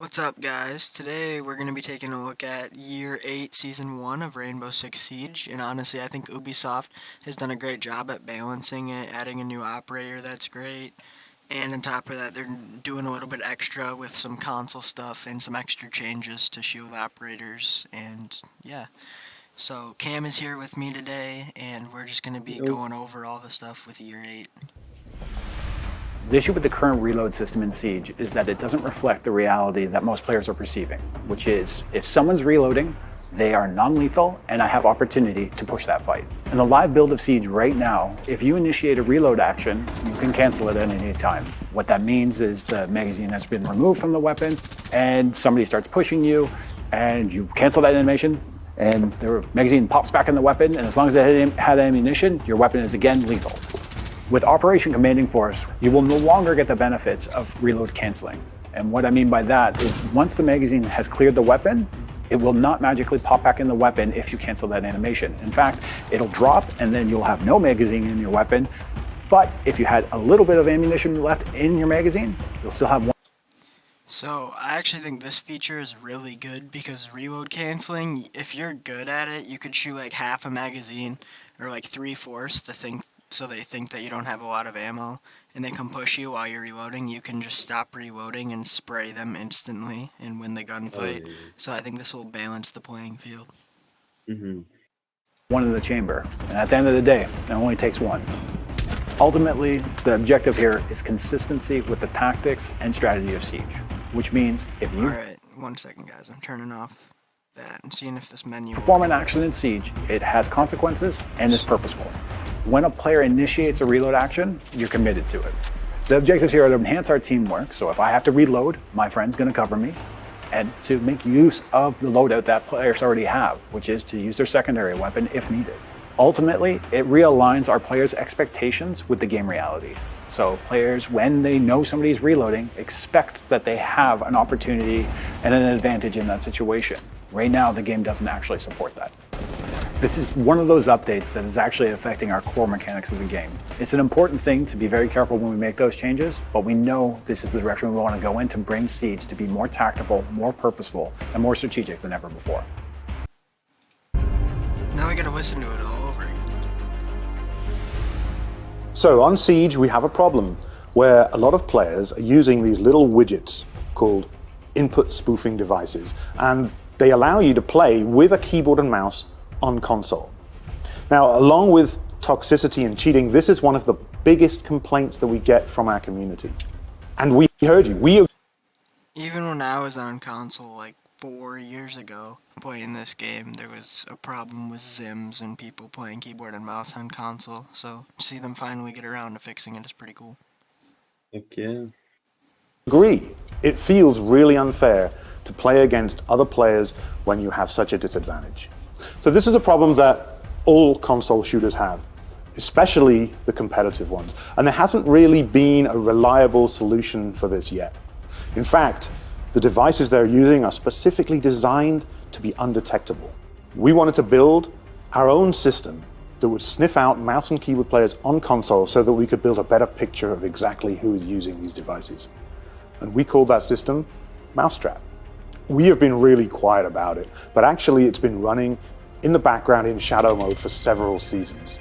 What's up, guys? Today we're going to be taking a look at Year 8, Season 1 of Rainbow Six Siege, and honestly I think Ubisoft has done a great job at balancing it, adding a new operator that's great, and on top of that they're doing a little bit extra with some console stuff and some extra changes to shield operators, and yeah. So Cam is here with me today, and we're just going to be going over all the stuff with Year 8. The issue with the current reload system in Siege is that it doesn't reflect the reality that most players are perceiving, which is if someone's reloading, they are non-lethal and I have opportunity to push that fight. In the live build of Siege right now, if you initiate a reload action, you can cancel it at any time. What that means is the magazine has been removed from the weapon and somebody starts pushing you and you cancel that animation and the magazine pops back in the weapon, and as long as it had ammunition, your weapon is again lethal. With Operation Commanding Force, you will no longer get the benefits of reload canceling. And what I mean by that is once the magazine has cleared the weapon, it will not magically pop back in the weapon if you cancel that animation. In fact, it'll drop and then you'll have no magazine in your weapon. But if you had a little bit of ammunition left in your magazine, you'll still have one. So, I actually think this feature is really good because reload canceling, if you're good at it, you could shoot like half a magazine or like 3/4 to think so they think that you don't have a lot of ammo and they come push you while you're reloading. You can just stop reloading and spray them instantly and win the gunfight. So I think this will balance the playing field. One in the chamber. And at the end of the day, it only takes one. Ultimately, the objective here is consistency with the tactics and strategy of Siege, which means if you Alright, 1 second guys, I'm turning off that and seeing if this menu perform an action in Siege, it has consequences and is purposeful. When a player initiates a reload action, you're committed to it. The objectives here are to enhance our teamwork, so if I have to reload, my friend's going to cover me, and to make use of the loadout that players already have, which is to use their secondary weapon if needed. Ultimately, it realigns our players' expectations with the game reality. So players, when they know somebody's reloading, expect that they have an opportunity and an advantage in that situation. Right now, the game doesn't actually support that. This is one of those updates that is actually affecting our core mechanics of the game. It's an important thing to be very careful when we make those changes, but we know this is the direction we want to go in to bring Siege to be more tactical, more purposeful, and more strategic than ever before. Now we gotta listen to it all over again. So on Siege, we have a problem where a lot of players are using these little widgets called input spoofing devices, and they allow you to play with a keyboard and mouse on console. Now, along with toxicity and cheating, this is one of the biggest complaints that we get from our community. And we heard you. Even when I was on console like 4 years ago playing this game, there was a problem with Zims and people playing keyboard and mouse on console, so to see them finally get around to fixing it is pretty cool. Okay. Agree. It feels really unfair to play against other players when you have such a disadvantage. So this is a problem that all console shooters have, especially the competitive ones. And there hasn't really been a reliable solution for this yet. In fact, the devices they're using are specifically designed to be undetectable. We wanted to build our own system that would sniff out mouse and keyboard players on console so that we could build a better picture of exactly who is using these devices. And we called that system Mousetrap. We have been really quiet about it, but actually it's been running in the background in shadow mode for several seasons.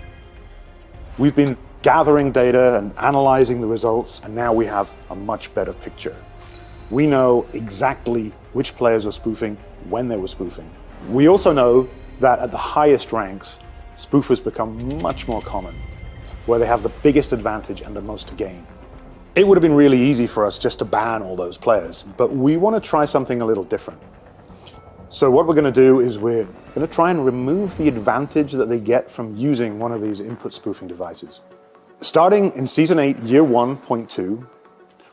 We've been gathering data and analyzing the results, and now we have a much better picture. We know exactly which players were spoofing, when they were spoofing. We also know that at the highest ranks, spoofers become much more common, where they have the biggest advantage and the most to gain. It would have been really easy for us just to ban all those players, but we want to try something a little different. So what we're going to do is we're going to try and remove the advantage that they get from using one of these input spoofing devices. Starting in Season 8, Year 1.2,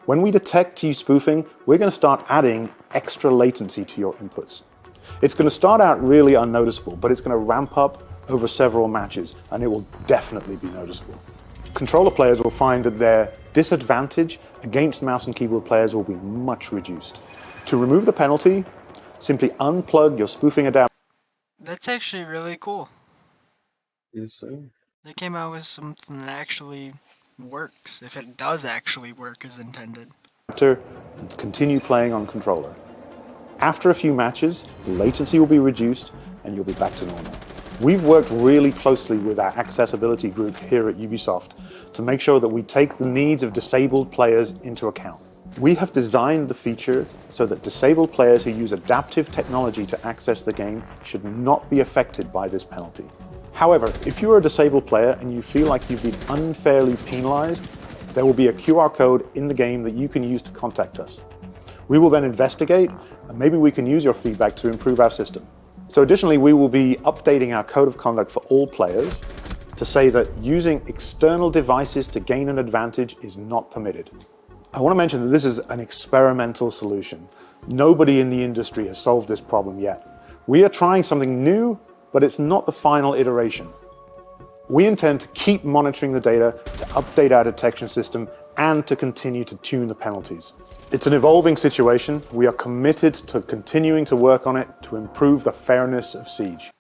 when we detect you spoofing, we're going to start adding extra latency to your inputs. It's going to start out really unnoticeable, but it's going to ramp up over several matches, and it will definitely be noticeable. Controller players will find that their disadvantage against mouse and keyboard players will be much reduced. To remove the penalty, simply unplug your spoofing adapter. That's actually really cool. Yes, sir. They came out with something that actually works, if it does actually work as intended. And continue playing on controller. After a few matches, the latency will be reduced and you'll be back to normal. We've worked really closely with our accessibility group here at Ubisoft to make sure that we take the needs of disabled players into account. We have designed the feature so that disabled players who use adaptive technology to access the game should not be affected by this penalty. However, if you are a disabled player and you feel like you've been unfairly penalized, there will be a QR code in the game that you can use to contact us. We will then investigate, and maybe we can use your feedback to improve our system. So additionally, we will be updating our code of conduct for all players to say that using external devices to gain an advantage is not permitted. I want to mention that this is an experimental solution. Nobody in the industry has solved this problem yet. We are trying something new, but it's not the final iteration. We intend to keep monitoring the data, to update our detection system, and to continue to tune the penalties. It's an evolving situation. We are committed to continuing to work on it to improve the fairness of Siege.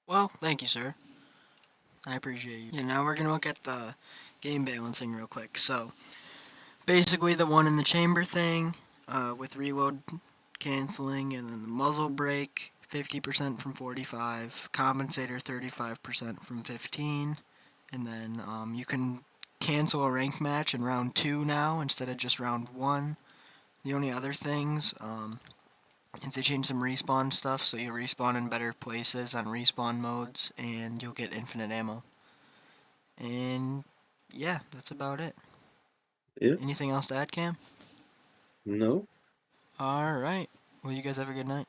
Well, thank you, sir. I appreciate you. Yeah, now we're going to look at the game balancing real quick. So, basically the one in the chamber thing with reload canceling, and then the muzzle brake 50% from 45, compensator 35% from 15, and then you can cancel a rank match in round 2 now instead of just round 1. The only other things is they changed some respawn stuff, so you'll respawn in better places on respawn modes, and you'll get infinite ammo. And yeah, that's about it. Yeah. Anything else to add, Cam? No. Alright. Well, you guys have a good night.